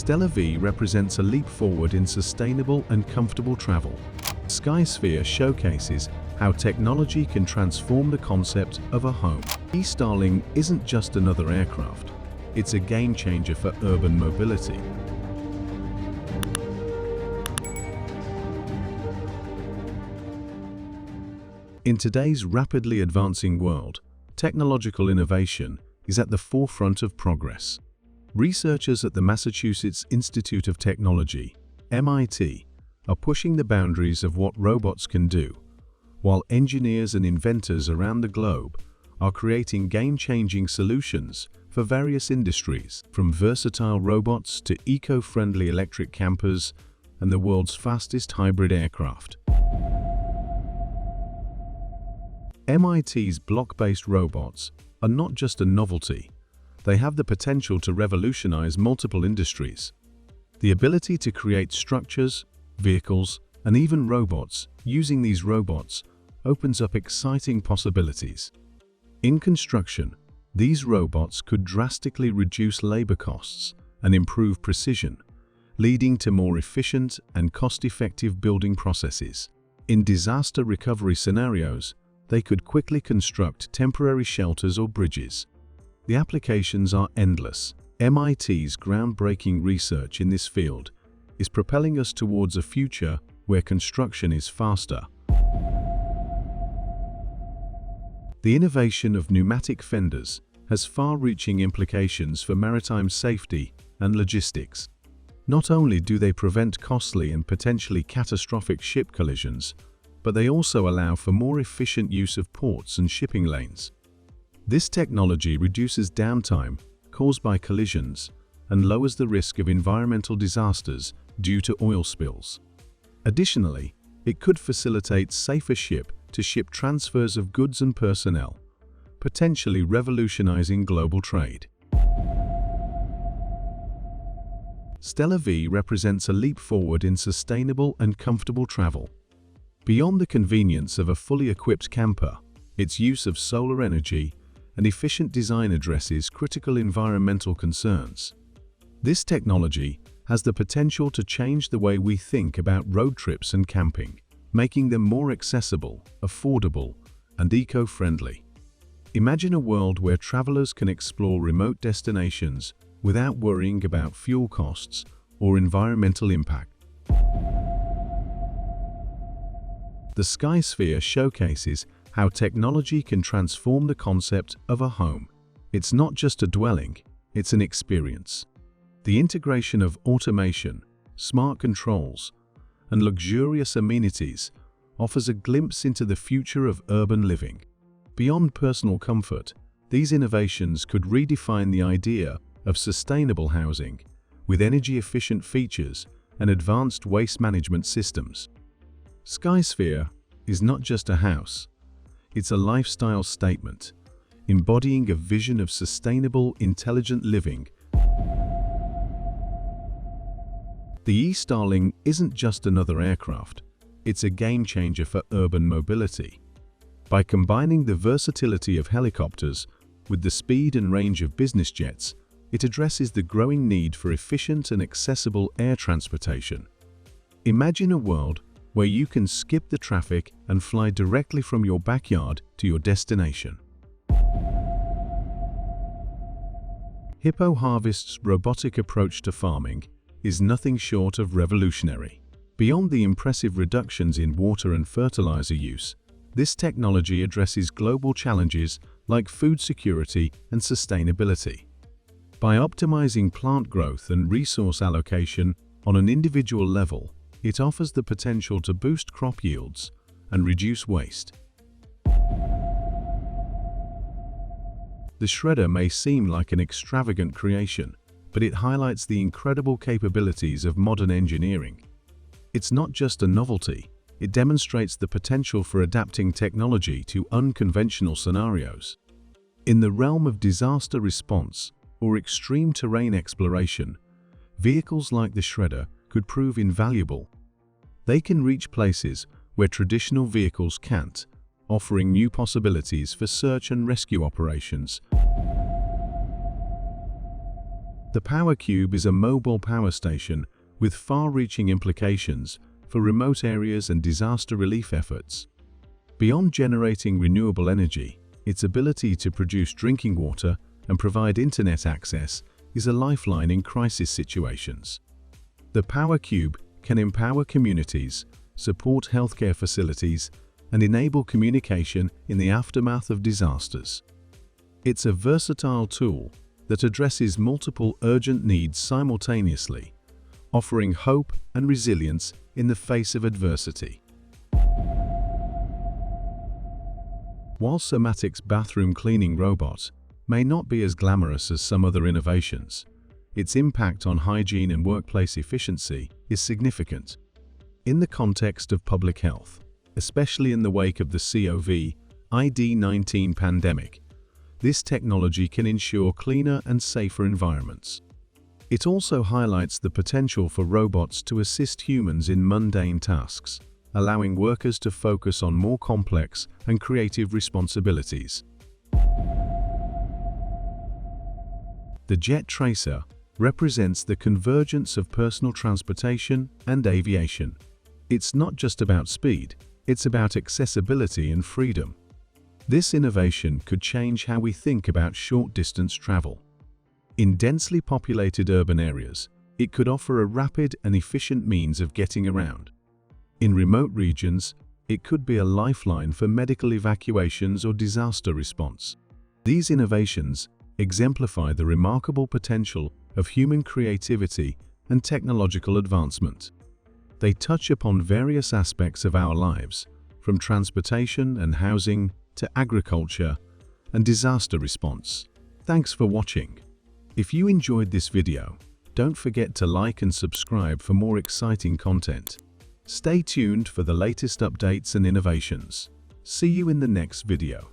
Stella V represents a leap forward in sustainable and comfortable travel. Skysphere showcases how technology can transform the concept of a home. Starling isn't just another aircraft, it's a game changer for urban mobility. In today's rapidly advancing world, technological innovation is at the forefront of progress. Researchers at the Massachusetts Institute of Technology, MIT, are pushing the boundaries of what robots can do, while engineers and inventors around the globe are creating game-changing solutions for various industries, from versatile robots to eco-friendly electric campers and the world's fastest hybrid aircraft. MIT's block-based robots are not just a novelty, they have the potential to revolutionize multiple industries. The ability to create structures, vehicles, and even robots using these robots opens up exciting possibilities. In construction, these robots could drastically reduce labor costs and improve precision, leading to more efficient and cost-effective building processes. In disaster recovery scenarios, they could quickly construct temporary shelters or bridges. The applications are endless. MIT's groundbreaking research in this field is propelling us towards a future where construction is faster. The innovation of pneumatic fenders has far-reaching implications for maritime safety and logistics. Not only do they prevent costly and potentially catastrophic ship collisions, but they also allow for more efficient use of ports and shipping lanes. This technology reduces downtime caused by collisions and lowers the risk of environmental disasters due to oil spills. Additionally, it could facilitate safer ship-to-ship transfers of goods and personnel, potentially revolutionizing global trade. Stella V represents a leap forward in sustainable and comfortable travel. Beyond the convenience of a fully equipped camper, its use of solar energy and efficient design addresses critical environmental concerns. This technology has the potential to change the way we think about road trips and camping, making them more accessible, affordable, and eco-friendly. Imagine a world where travelers can explore remote destinations without worrying about fuel costs or environmental impact. The Skysphere showcases how technology can transform the concept of a home. It's not just a dwelling, it's an experience. The integration of automation, smart controls, and luxurious amenities offers a glimpse into the future of urban living. Beyond personal comfort, these innovations could redefine the idea of sustainable housing with energy-efficient features and advanced waste management systems. Skysphere is not just a house, it's a lifestyle statement, embodying a vision of sustainable, intelligent living. The Starling isn't just another aircraft, it's a game changer for urban mobility. By combining the versatility of helicopters with the speed and range of business jets, it addresses the growing need for efficient and accessible air transportation. Imagine a world where you can skip the traffic and fly directly from your backyard to your destination. Hippo Harvest's robotic approach to farming is nothing short of revolutionary. Beyond the impressive reductions in water and fertilizer use, this technology addresses global challenges like food security and sustainability. By optimizing plant growth and resource allocation on an individual level, it offers the potential to boost crop yields and reduce waste. The shredder may seem like an extravagant creation, but it highlights the incredible capabilities of modern engineering. It's not just a novelty, it demonstrates the potential for adapting technology to unconventional scenarios. In the realm of disaster response or extreme terrain exploration, vehicles like the shredder could prove invaluable. They can reach places where traditional vehicles can't, offering new possibilities for search and rescue operations. The Power Cube is a mobile power station with far-reaching implications for remote areas and disaster relief efforts. Beyond generating renewable energy, its ability to produce drinking water and provide internet access is a lifeline in crisis situations. The Power Cube can empower communities, support healthcare facilities, and enable communication in the aftermath of disasters. It's a versatile tool that addresses multiple urgent needs simultaneously, offering hope and resilience in the face of adversity. While Somatic's bathroom cleaning robot may not be as glamorous as some other innovations, its impact on hygiene and workplace efficiency is significant. In the context of public health, especially in the wake of the COVID-19 pandemic, this technology can ensure cleaner and safer environments. It also highlights the potential for robots to assist humans in mundane tasks, allowing workers to focus on more complex and creative responsibilities. The Jet Tracer represents the convergence of personal transportation and aviation. It's not just about speed, it's about accessibility and freedom. This innovation could change how we think about short-distance travel. In densely populated urban areas, it could offer a rapid and efficient means of getting around. In remote regions, it could be a lifeline for medical evacuations or disaster response. These innovations exemplify the remarkable potential of human creativity and technological advancement. They touch upon various aspects of our lives, from transportation and housing to agriculture and disaster response. Thanks for watching. If you enjoyed this video, don't forget to like and subscribe for more exciting content. Stay tuned for the latest updates and innovations. See you in the next video.